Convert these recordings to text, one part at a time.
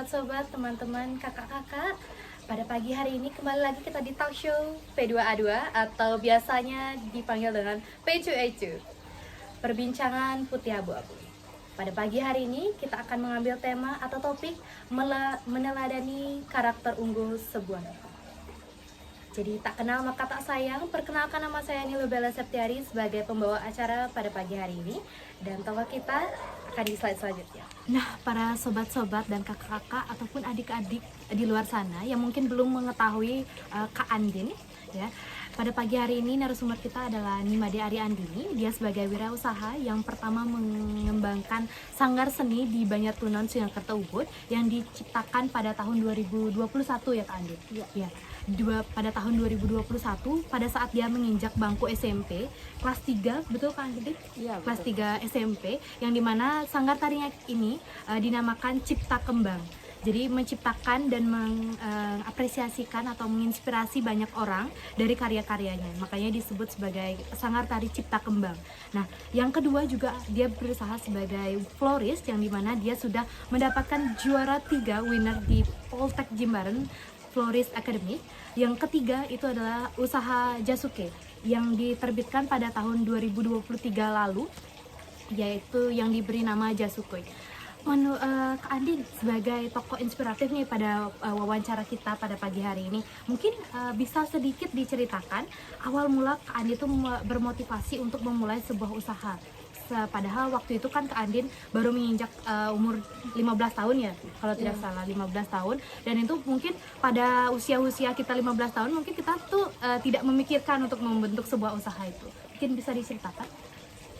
sobat-sobat, teman-teman, kakak-kakak. Pada pagi hari ini kembali lagi kita di talk show P2A2 atau biasanya dipanggil dengan P2A2, Perbincangan Putih Abu-Abu. Pada pagi hari ini kita akan mengambil tema atau topik meneladani karakter unggul sebuah negara. Jadi tak kenal maka tak sayang, perkenalkan nama saya Nilo Bella Septiari sebagai pembawa acara pada pagi hari ini. Dan topik kita akan di slide selanjutnya. Nah, para sobat-sobat dan kakak-kakak ataupun adik-adik di luar sana yang mungkin belum mengetahui Kak Andin, ya. Pada pagi hari ini narasumber kita adalah Nimade Ari Andini. Dia sebagai wirausaha yang pertama mengembangkan sanggar seni di Banyatunan Surakarta Ubud yang diciptakan pada tahun 2021 ya Kak Andin. Ya. Pada tahun 2021 pada saat dia menginjak bangku SMP kelas 3, betul Kak Andin? Iya, kelas 3 SMP, yang dimana sanggar tarinya ini dinamakan Cipta Kembang. Jadi menciptakan dan mengapresiasikan atau menginspirasi banyak orang dari karya-karyanya. Makanya disebut sebagai sanggar tari Cipta Kembang. Nah, yang kedua juga dia berusaha sebagai florist yang dimana dia sudah mendapatkan juara 3 winner di Poltek Jimbaran Florist Academy. Yang ketiga itu adalah usaha Jasuke yang diterbitkan pada tahun 2023 lalu, yaitu yang diberi nama Jasuke. Kak Andin sebagai tokoh inspiratif nih pada wawancara kita pada pagi hari ini, mungkin bisa sedikit diceritakan awal mula Kak Andin itu bermotivasi untuk memulai sebuah usaha. Padahal waktu itu kan Kak Andin baru menginjak umur 15 tahun ya, kalau tidak salah 15 tahun. Dan itu mungkin pada usia-usia kita 15 tahun mungkin kita tuh tidak memikirkan untuk membentuk sebuah usaha itu. Mungkin bisa diceritakan?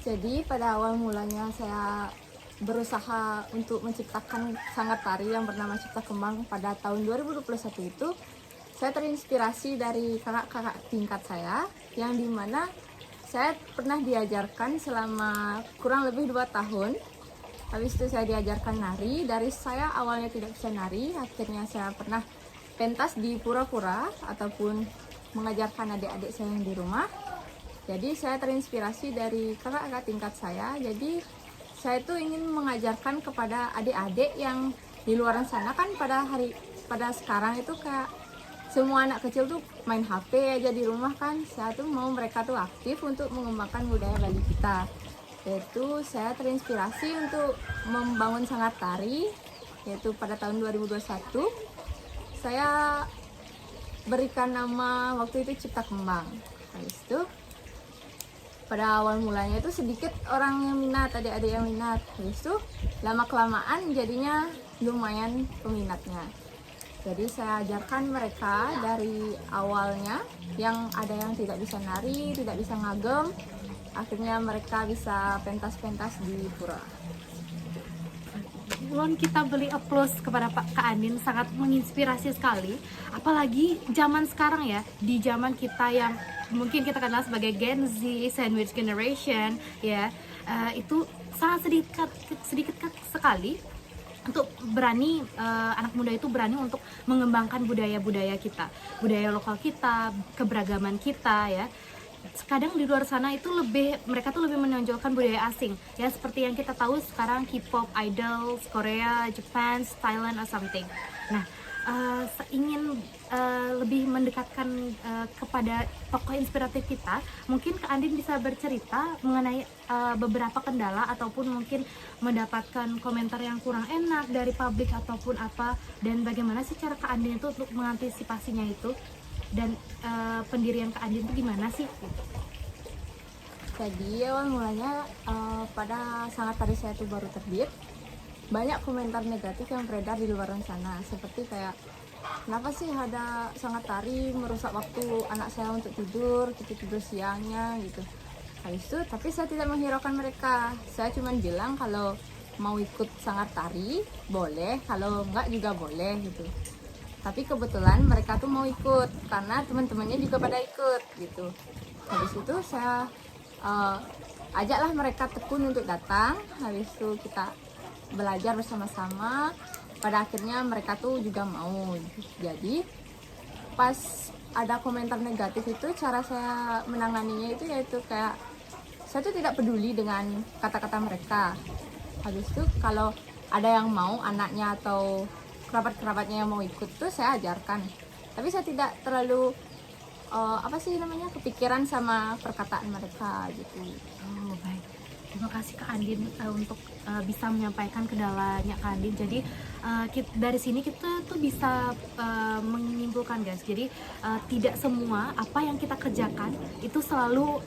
Jadi pada awal mulanya saya berusaha untuk menciptakan sanggar tari yang bernama Cipta Kembang pada tahun 2021 itu, saya terinspirasi dari kakak-kakak tingkat saya yang dimana saya pernah diajarkan selama kurang lebih 2 tahun. Habis itu saya diajarkan nari. Dari saya awalnya tidak bisa nari, akhirnya saya pernah pentas di pura-pura ataupun mengajarkan adik-adik saya yang di rumah. Jadi saya terinspirasi dari kakak-kakak tingkat saya. Jadi saya tuh ingin mengajarkan kepada adik-adik yang di luar sana, kan pada sekarang itu kayak semua anak kecil tuh main HP aja di rumah kan. Saya tuh mau mereka tuh aktif untuk mengembangkan budaya Bali kita. Yaitu saya terinspirasi untuk membangun sanggar tari, yaitu pada tahun 2021 saya berikan nama waktu itu Cipta Kembang. Habis itu pada awal mulanya itu sedikit orang yang minat, adik-adik yang minat. Habis itu lama-kelamaan jadinya lumayan peminatnya. Jadi saya ajarkan mereka dari awalnya, yang ada yang tidak bisa nari, tidak bisa ngagem, akhirnya mereka bisa pentas-pentas di pura. Belum kita beli applause kepada Kak Andin, sangat menginspirasi sekali. Apalagi zaman sekarang ya, di zaman kita yang mungkin kita kenal sebagai Gen Z, Sandwich Generation, ya, itu sangat sedikit sekali untuk berani, anak muda itu berani untuk mengembangkan budaya-budaya kita, budaya lokal kita, keberagaman kita, ya. Kadang di luar sana itu mereka tuh lebih menonjolkan budaya asing, ya, seperti yang kita tahu sekarang K-pop idols Korea, Japan, Thailand or something. Nah, ingin lebih mendekatkan kepada tokoh inspiratif kita, mungkin Kak Andin bisa bercerita mengenai beberapa kendala ataupun mungkin mendapatkan komentar yang kurang enak dari publik ataupun apa, dan bagaimana sih cara Kak Andin itu untuk mengantisipasinya itu, dan pendirian Kak Andin itu gimana sih? Jadi awal mulanya pada sanggar tari saya itu baru terbit, banyak komentar negatif yang beredar di luar sana, seperti kayak kenapa sih ada sanggar tari merusak waktu anak saya untuk tidur siangnya gitu. Habis itu tapi saya tidak menghiraukan mereka, saya cuma bilang kalau mau ikut sanggar tari boleh, kalau enggak juga boleh gitu. Tapi kebetulan mereka tuh mau ikut karena teman-temannya juga pada ikut gitu. Habis itu saya ajaklah mereka tekun untuk datang. Habis itu kita belajar bersama-sama. Pada akhirnya mereka tuh juga mau. Jadi pas ada komentar negatif itu, cara saya menanganinya itu yaitu kayak saya tuh tidak peduli dengan kata-kata mereka. Habis itu kalau ada yang mau anaknya atau kerabat-kerabatnya yang mau ikut tuh saya ajarkan. Tapi saya tidak terlalu kepikiran sama perkataan mereka gitu. Oh, baik. Terima kasih Kak Andin untuk bisa menyampaikan kendalanya Kak Andin. Jadi dari sini kita tuh bisa menyimpulkan guys. Jadi tidak semua apa yang kita kerjakan itu selalu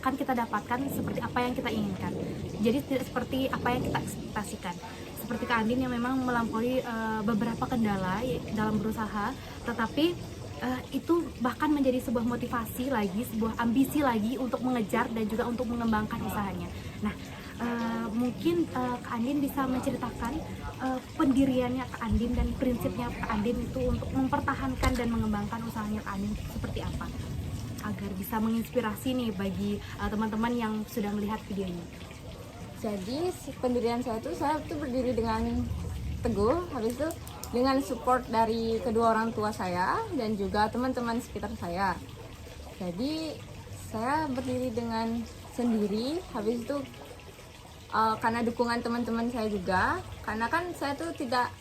akan kita dapatkan seperti apa yang kita inginkan. Jadi tidak seperti apa yang kita ekspektasikan. Seperti Kak Andin yang memang melampaui beberapa kendala dalam berusaha, tetapi itu bahkan menjadi sebuah motivasi lagi, sebuah ambisi lagi untuk mengejar dan juga untuk mengembangkan usahanya. Nah, mungkin Kak Andin bisa menceritakan pendiriannya Kak Andin dan prinsipnya Kak Andin itu untuk mempertahankan dan mengembangkan usahanya Kak Andin seperti apa, agar bisa menginspirasi nih bagi teman-teman yang sudah melihat video ini. Jadi pendirian saya tuh berdiri dengan teguh, habis itu dengan support dari kedua orang tua saya dan juga teman-teman sekitar saya. Jadi saya berdiri dengan sendiri, habis itu karena dukungan teman-teman saya juga, karena kan saya tuh tidak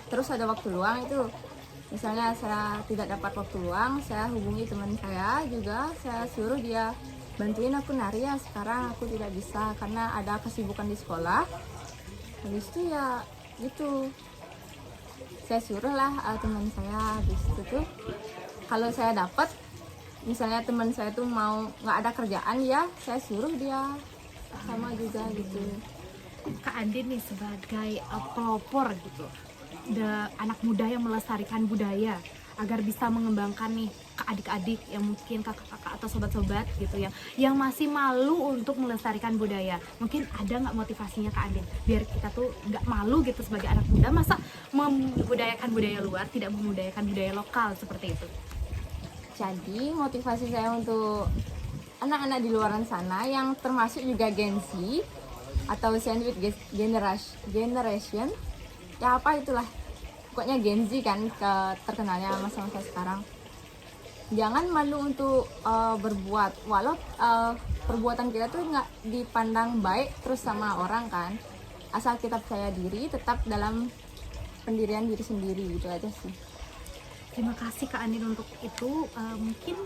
terus ada waktu luang itu. Misalnya saya tidak dapat waktu luang, saya hubungi teman saya juga, saya suruh dia bantuin aku nari ya, sekarang aku tidak bisa karena ada kesibukan di sekolah. Habis itu ya gitu, saya suruh lah teman saya. Habis itu tuh kalau saya dapat, misalnya teman saya tuh mau nggak ada kerjaan ya, saya suruh dia sama juga gitu. Kak Andin nih sebagai pelopor gitu, anak muda yang melestarikan budaya agar bisa mengembangkan nih ke adik-adik yang mungkin kakak-kakak atau sobat-sobat gitu yang masih malu untuk melestarikan budaya. Mungkin ada nggak motivasinya Kak Andin biar kita tuh nggak malu gitu sebagai anak muda, masa membudayakan budaya luar, tidak membudayakan budaya lokal seperti itu. Jadi motivasi saya untuk anak-anak di luaran sana yang termasuk juga Gen Z atau sandwich generation ya apa itulah, pokoknya Gen Z kan terkenalnya masa-masa sekarang. Jangan malu untuk berbuat, walau perbuatan kita tuh nggak dipandang baik terus sama orang kan, asal kita percaya diri, tetap dalam pendirian diri sendiri, gitu aja sih. Terima kasih Kak Andin untuk itu. Mungkin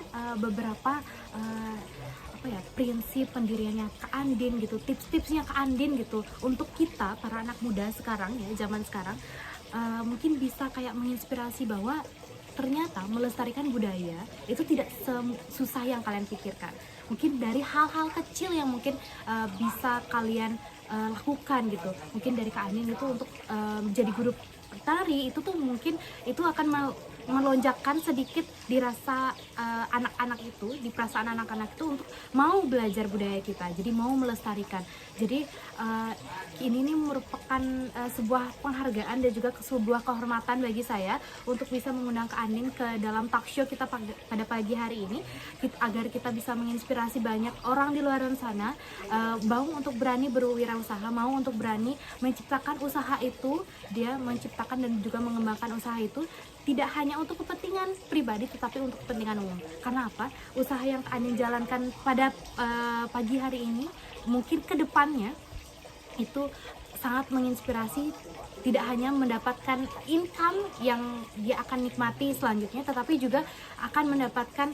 beberapa prinsip pendiriannya Kak Andin gitu, tips-tipsnya Kak Andin gitu untuk kita para anak muda sekarang ya, zaman sekarang, mungkin bisa kayak menginspirasi bahwa ternyata melestarikan budaya itu tidak susah yang kalian pikirkan. Mungkin dari hal-hal kecil yang mungkin bisa kalian lakukan gitu. Mungkin dari Kak Andin itu untuk menjadi guru tari itu tuh mungkin itu akan melonjakkan sedikit di rasa anak-anak itu, di perasaan anak-anak itu untuk mau belajar budaya kita, jadi mau melestarikan. Jadi ini nih merupakan sebuah penghargaan dan juga sebuah kehormatan bagi saya untuk bisa mengundang Kak Andin ke dalam talk show kita pada pagi hari ini, agar kita bisa menginspirasi banyak orang di luar sana, mau untuk berani berwirausaha, mau untuk berani menciptakan usaha itu, dia menciptakan dan juga mengembangkan usaha itu tidak hanya untuk kepentingan pribadi tetapi untuk kepentingan umum. Karena apa? Usaha yang Kak Andin jalankan pada pagi hari ini mungkin ke depannya itu sangat menginspirasi, tidak hanya mendapatkan income yang dia akan nikmati selanjutnya, tetapi juga akan mendapatkan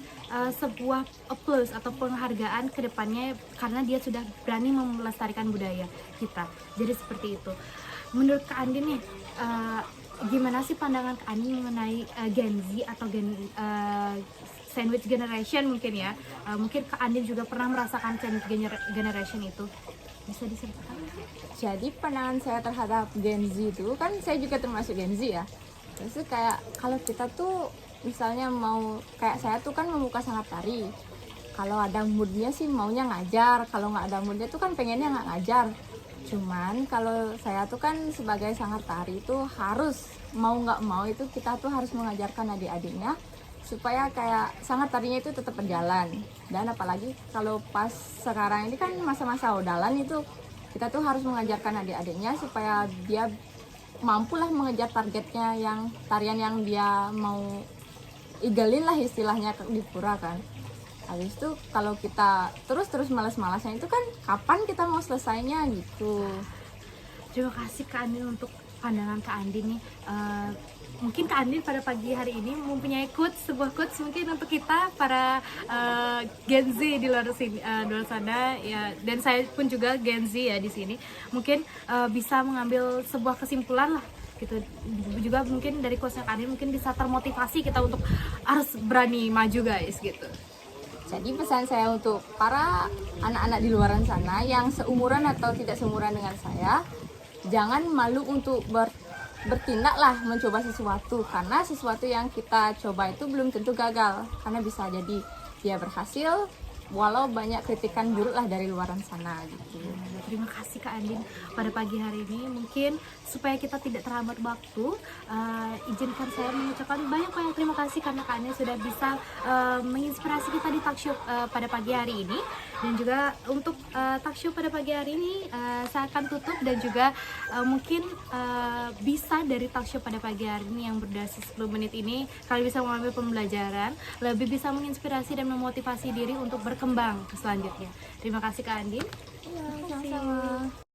sebuah applause atau penghargaan ke depannya karena dia sudah berani melestarikan budaya kita. Jadi seperti itu. Menurut Kak Andin nih, gimana sih pandangan Kak Andin mengenai Gen Z atau sandwich generation mungkin ya? Mungkin Kak Andin juga pernah merasakan sandwich generation itu. Bisa diceritakan? Jadi pandangan saya terhadap Gen Z itu, kan saya juga termasuk Gen Z ya. Terus kayak kalau kita tuh misalnya mau, kayak saya tuh kan membuka sangat tari. Kalau ada moodnya sih maunya ngajar, kalau nggak ada moodnya tuh kan pengennya nggak ngajar. Cuman kalau saya tuh kan sebagai sanggar tari itu harus, mau nggak mau itu kita tuh harus mengajarkan adik-adiknya supaya kayak sanggar tarinya itu tetap berjalan. Dan apalagi kalau pas sekarang ini kan masa-masa odalan itu, kita tuh harus mengajarkan adik-adiknya supaya dia mampulah mengejar targetnya, yang tarian yang dia mau igelin lah istilahnya di pura kan. Habis itu kalau kita terus malas-malasan itu kan kapan kita mau selesainya gitu. Terima kasih Kak Andin untuk pandangan Kak Andin nih, mungkin Kak Andin pada pagi hari ini mempunyai sebuah quotes mungkin untuk kita para Gen Z di luar sini, luar sana ya, dan saya pun juga Gen Z ya di sini, mungkin bisa mengambil sebuah kesimpulan lah gitu. Juga mungkin dari quotesnya Kak Andin mungkin bisa termotivasi kita untuk harus berani maju guys gitu. Jadi pesan saya untuk para anak-anak di luaran sana yang seumuran atau tidak seumuran dengan saya, jangan malu untuk bertindaklah mencoba sesuatu, karena sesuatu yang kita coba itu belum tentu gagal, karena bisa jadi dia berhasil walau banyak kritikan buruk lah dari luaran sana gitu. Terima kasih Kak Andin pada pagi hari ini. Mungkin supaya kita tidak terhambat waktu, izinkan saya mengucapkan banyak terima kasih karena Kak Andin sudah bisa menginspirasi kita di talk show pada pagi hari ini. Dan juga untuk talk show pada pagi hari ini saya akan tutup, dan juga mungkin bisa dari talk show pada pagi hari ini yang berdurasi 10 menit ini kalian bisa mengambil pembelajaran, lebih bisa menginspirasi dan memotivasi diri untuk berkembang ke selanjutnya. Terima kasih Kak Andin. Iya, sama-sama.